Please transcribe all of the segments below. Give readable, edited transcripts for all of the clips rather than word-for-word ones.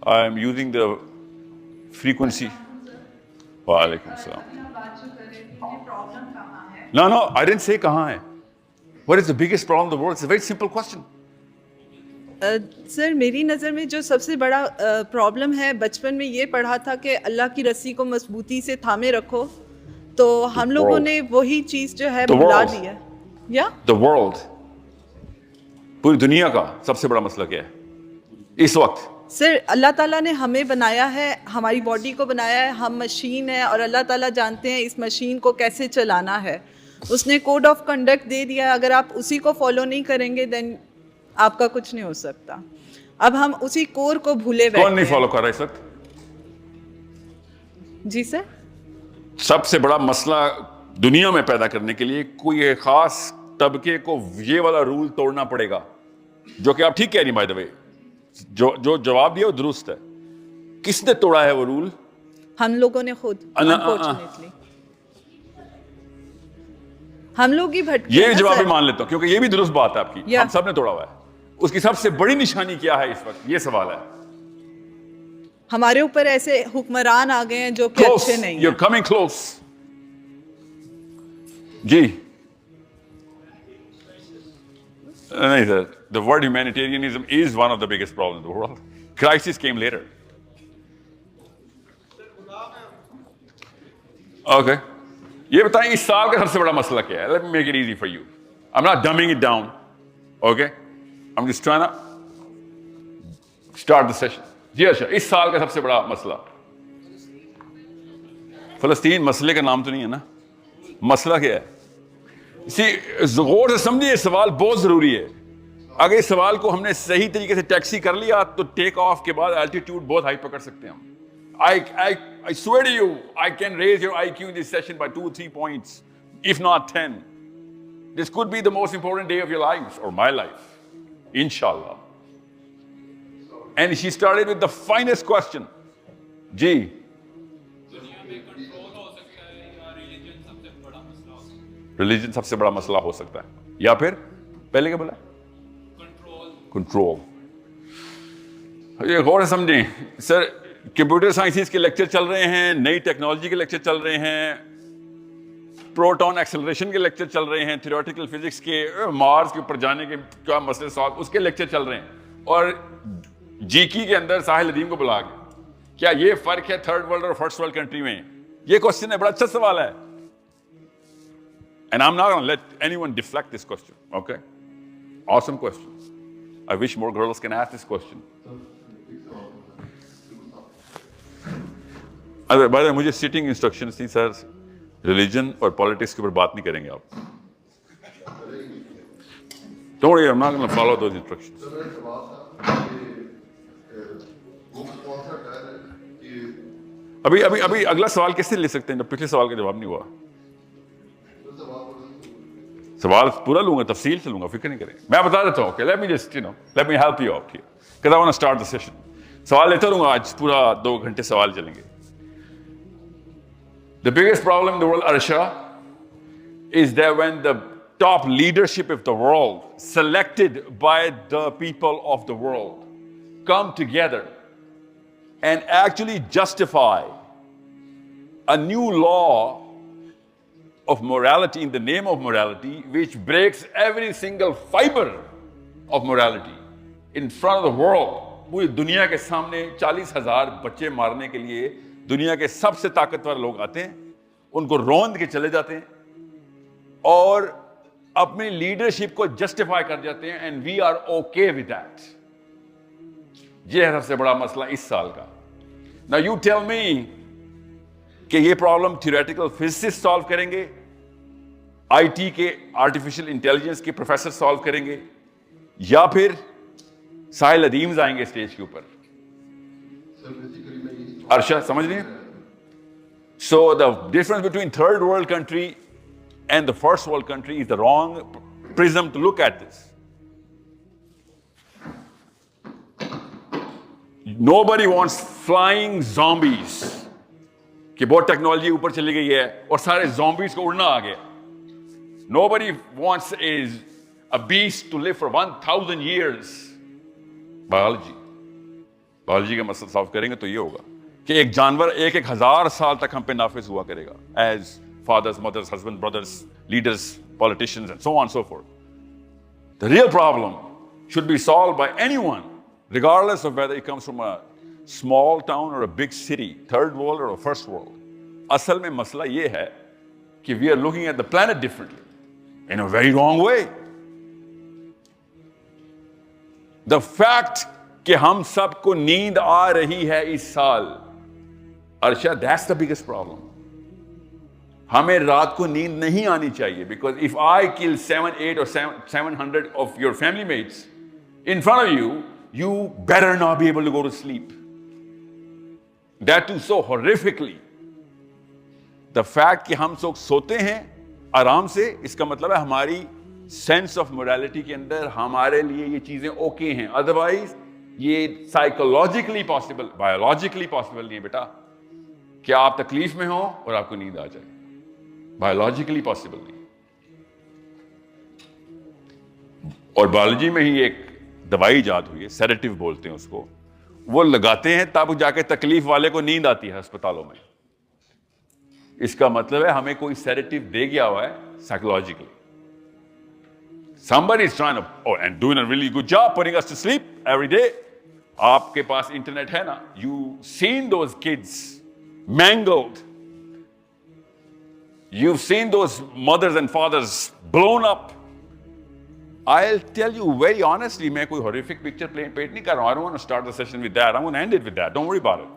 I am using the frequency. Walaikum salam. No, I didn't say kahan hai. What is the biggest problem in the world? It's a very simple question. Sir मेरी नज़र में जो सबसे बड़ा problem है, बचपन में ये पढ़ा था कि अल्लाह की रस्सी को मजबूती से थामे रखो, तो हम लोगों ने वही चीज़ जो है भुला दी है। या The world, पूरी दुनिया का सबसे बड़ा मसला क्या है इस वक्त? सर अल्लाह ताला ने हमें बनाया है, हमारी बॉडी को बनाया है, हम मशीन है और अल्लाह ताला जानते हैं इस मशीन को कैसे चलाना है। उसने कोड ऑफ कंडक्ट दे दिया, अगर आप उसी को फॉलो नहीं करेंगे देन आपका कुछ नहीं हो सकता। अब हम उसी कोर को भूले बैठे हैं। कौन नहीं फॉलो कर रहा है इस वक्त? जी सर, सबसे बड़ा मसला दुनिया में पैदा करने के लिए कोई एक खास तबके को ये वाला रूल तोड़ना पड़ेगा, जो कि आप ठीक कह रही बाय द वे, जो जवाब दिया वो दुरुस्त है। किसने तोड़ा है वो रूल? हम लोगों ने खुद, अनफॉर्चुनेटली हम लोग ही भटके। ये जवाब भी मान लेता हूं क्योंकि ये भी दुरुस्त बात है आपकी, हम सब ने तोड़ा हुआ है। उसकी सबसे बड़ी निशानी क्या है इस वक्त, ये सवाल है। हमारे ऊपर ऐसे हुक्मरान आ गए हैं जो कि अच्छे नहीं हैं। You're coming close. जी नहीं sir, the word humanitarianism is one of the biggest problems in the world. Crisis came later. Okay. ये बताएं इस साल का सबसे बड़ा मसला क्या है? Let me make it easy for you. I'm not dumbing it down. Okay? I'm just trying to start the session. जी अच्छा, इस साल का सबसे बड़ा मसला फलस्तीन। मसले का नाम तो नहीं है ना, मसला क्या है? गौर से समझिए, सवाल बहुत जरूरी है। अगर इस सवाल को हमने सही तरीके से टैक्सी कर लिया तो टेक ऑफ के बाद एल्टीट्यूड बहुत हाई पकड़ सकते हैं हम। I swear to you, I can raise your IQ in this session by 2 or 3 points, if not 10. This could be the most important day of your lives or my life, inshallah. And she started with the finest question. जी, religion सबसे बड़ा मसला हो सकता है, या फिर पहले क्या बोला? कंट्रोल। ये गौर से समझें सर, कंप्यूटर साइंसेस के लेक्चर चल रहे हैं, नई टेक्नोलॉजी के लेक्चर चल रहे हैं, प्रोटॉन एक्सेलरेशन के लेक्चर चल रहे हैं, थ्योरेटिकल फिजिक्स के, मार्स के ऊपर जाने के क्या मसले सॉल्व, उसके लेक्चर चल रहे हैं। और जीकी के अंदर साहिल अदीम को बुला के, क्या ये फर्क है थर्ड वर्ल्ड और फर्स्ट वर्ल्ड कंट्री में? ये क्वेश्चन है, बड़ा अच्छा सवाल है। And I'm not going to let anyone deflect this question, okay? Awesome question. I wish more girls can ask this question. By the way, मुझे सिटिंग इंस्ट्रक्शंस थी सर, रिलीजन और पॉलिटिक्स के ऊपर बात नहीं करेंगे आप। Don't worry, I'm not going to follow those instructions. अभी अगला सवाल कैसे ले सकते हैं जब पिछले सवाल का जवाब नहीं हुआ? सवाल पूरा लूंगा, तफसील से लूंगा, फिक्र नहीं करें। मैं बता देता हूँ, okay, let me help you out here, because I want to start the session. सवाल लेता रहूंगा, आज पूरा 2 घंटे सवाल चलेंगे। The biggest problem in the world, Arsha, is that when the top leadership of the world, selected by the people of the world, come together and actually justify a new law of morality in the name of morality, which breaks every single fiber of morality in front of the world. पूरी दुनिया के सामने 40,000 बच्चे मारने के लिए दुनिया के सबसे ताकतवर लोग आते हैं, उनको रौंद के चले जाते हैं और अपनी लीडरशिप को जस्टिफाई कर जाते हैं, and we are okay with that. ये है सबसे बड़ा मसला इस साल का। नाउ यू टेल मी कि ये प्रॉब्लम थ्योरेटिकल फिजिसिस्ट सॉल्व करेंगे, आईटी के आर्टिफिशियल इंटेलिजेंस के प्रोफेसर सॉल्व करेंगे, या फिर साहिल अदीम आएंगे स्टेज के ऊपर? अर्शा समझ रही है? So the difference between third world country and the first world country is the wrong prism to look at this. Nobody wants flying zombies कि बहुत टेक्नोलॉजी ऊपर चली गई है और सारे zombies को उड़ना आ गया. Nobody wants a beast to live for 1,000 years. Biology. Biology का मसला सॉल्व करेंगे तो ये होगा कि एक जानवर एक एक हजार साल तक हम पे नाफिज हुआ करेगा, as fathers, mothers, husbands, brothers, leaders, politicians, and so on and so forth. The real problem should be solved by anyone, regardless of whether it comes from a small town or a big city, third world or a first world. असल में मसला ये है कि we are looking at the planet differently, in a very wrong way. The fact कि हम सबको नींद आ रही है इस साल, अर्शा, that's the biggest problem. हमें रात को नींद नहीं आनी चाहिए, because if I kill 7, 8 or 700 of your family mates in front of you, you better not be able to go to sleep. That too so horrifically. The fact कि हम लोग सोते हैं आराम से, इसका मतलब है हमारी सेंस ऑफ मोरालिटी के अंदर हमारे लिए ये चीजें ओके हैं. अदरवाइज ये साइकोलॉजिकली पॉसिबल, बायोलॉजिकली पॉसिबल नहीं है बेटा कि आप तकलीफ में हो और आपको नींद आ जाए. बायोलॉजिकली पॉसिबल नहीं. और बायोलॉजी में ही एक दवाई इजाद हुई है, सेडेटिव बोलते हैं उसको, वो लगाते हैं तब जाके तकलीफ वाले को नींद आती है अस्पतालों में. इसका मतलब है हमें कोई सेडेटिव दे गया हुआ है psychologically. Somebody is trying to and doing a really good job putting us to sleep every day. आपके पास इंटरनेट है ना, you seen those kids mangled. You've seen those mothers and fathers blown up. I'll tell you very honestly, मैं कोई horrific picture paint नहीं कर रहा हूँ. I don't want to start the session with that. I'm going to end it with that. Don't worry about it.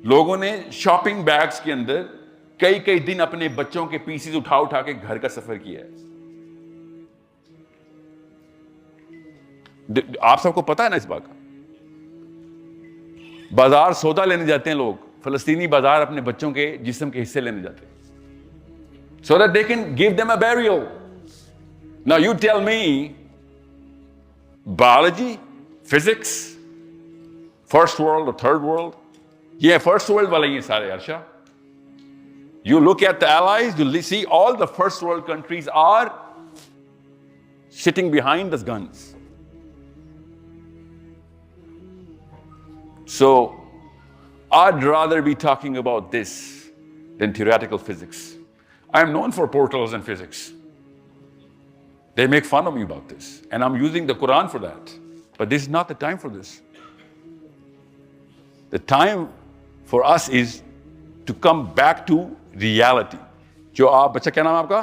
लोगों ने shopping bags के अंदर कई कई दिन अपने बच्चों के पीसीज उठा उठा के घर का सफर किया है. आप सबको पता है ना इस बात का. बाजार सौदा लेने जाते हैं लोग, फलस्तीनी बाजार अपने बच्चों के जिस्म के हिस्से लेने जाते हैं so that they can give them a burial. Now you tell me, biology, physics, first world or third world, yeah, first world wala ye sare Arsha. You look at the allies, you see all the first world countries are sitting behind the guns. So I'd rather be talking about this than theoretical physics. I am known for portals and physics. They make fun of me about this, and I'm using the Quran for that. But this is not the time for this. The time for us is to come back to reality. जो आप, बच्चा क्या नाम है आपका?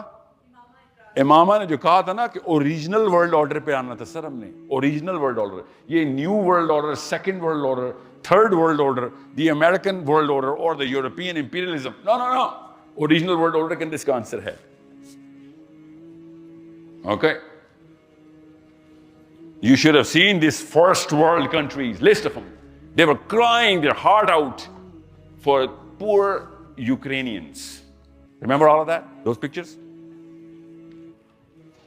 इमामा ने जो कहा था ना कि ओरिजिनल वर्ल्ड ऑर्डर पे आना था सर हमने. ओरिजिनल वर्ल्ड ऑर्डर, ये new world order, second world order, third world order, the American world order और the European imperialism. No no no, original world order के अंदर इसका आंसर है. Okay, you should have seen these first world countries, list of them. They were crying their heart out for poor Ukrainians. Remember all of that, those pictures?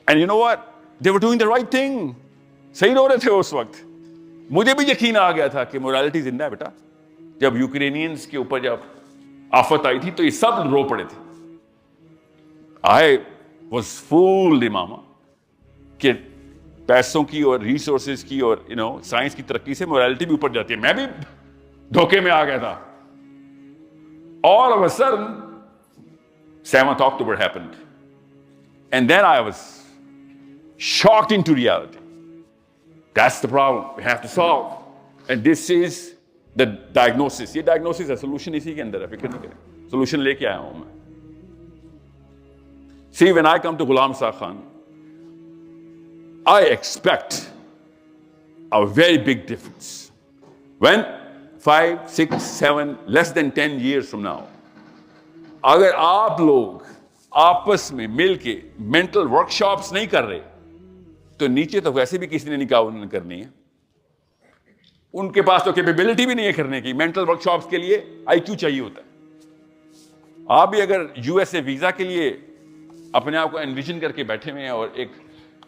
And you know what, they were doing the right thing. सही रो रहे थे उस वक्त. मुझे भी यकीन आ गया था कि मोरालिटी जिंदा है बेटा. जब यूक्रेनियंस के ऊपर जब आफत आई थी तो ये सब रो पड़े थे. I was fooled इमामा कि पैसों की और रिसोर्सेज की और साइंस की तरक्की से मोरालिटी भी ऊपर जाती है. मैं भी धोखे में आ गया था. All of a sudden 7th October happened and then I was shocked into reality. That's the problem we have to solve, and this is the diagnosis. ये diagnosis है, solution इसी के अंदर है, फिक्र नहीं करें. Solution लेके आया हूं मैं. See, when I come to Ghulam Saq Khan, I expect a very big difference. When 5, 6, 7, less than 10 years from now, अगर आप लोग आपस में मिलके मेंटल वर्कशॉप्स नहीं कर रहे तो नीचे तो वैसे भी किसी ने निकाह उन्होंने करनी है. उनके पास तो कैपेबिलिटी भी नहीं है करने की. मेंटल वर्कशॉप्स के लिए आईक्यू चाहिए होता है. आप भी अगर यूएसए वीजा के लिए अपने आप को एनविजन करके बैठे हुए हैं और एक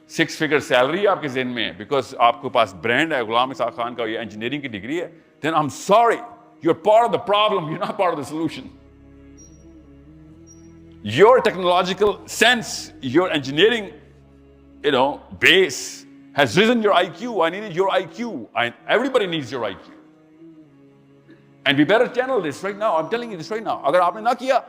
6 फिगर सैलरी आपके ज़हन में है बिकॉज आपके पास ब्रांड है गुलाम इसाक खान का, ये इंजीनियरिंग की डिग्री है, then I am sorry, you are part of the problem, you are not part of the solution. Your technological sense, your engineering, base has risen your IQ. I needed your IQ. Everybody needs your IQ. And we better channel this right now. I'm telling you this right now. अगर आपने ना किया,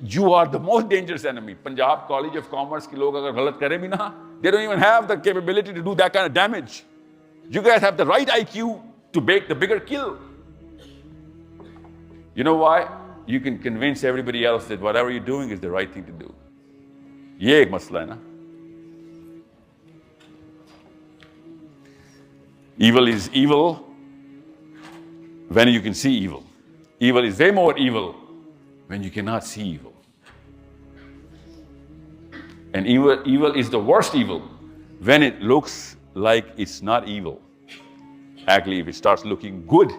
you are the most dangerous enemy. Punjab College of Commerce के लोग अगर गलत करें भी ना, they don't even have the capability to do that kind of damage. You guys have the right IQ to make the bigger kill. You know why? You can convince everybody else that whatever you're doing is the right thing to do. ये एक मसला है ना. Evil is evil when you can see evil. Evil is way more evil when you cannot see evil. And evil is the worst evil when it looks like it's not evil. Actually, if it starts looking good,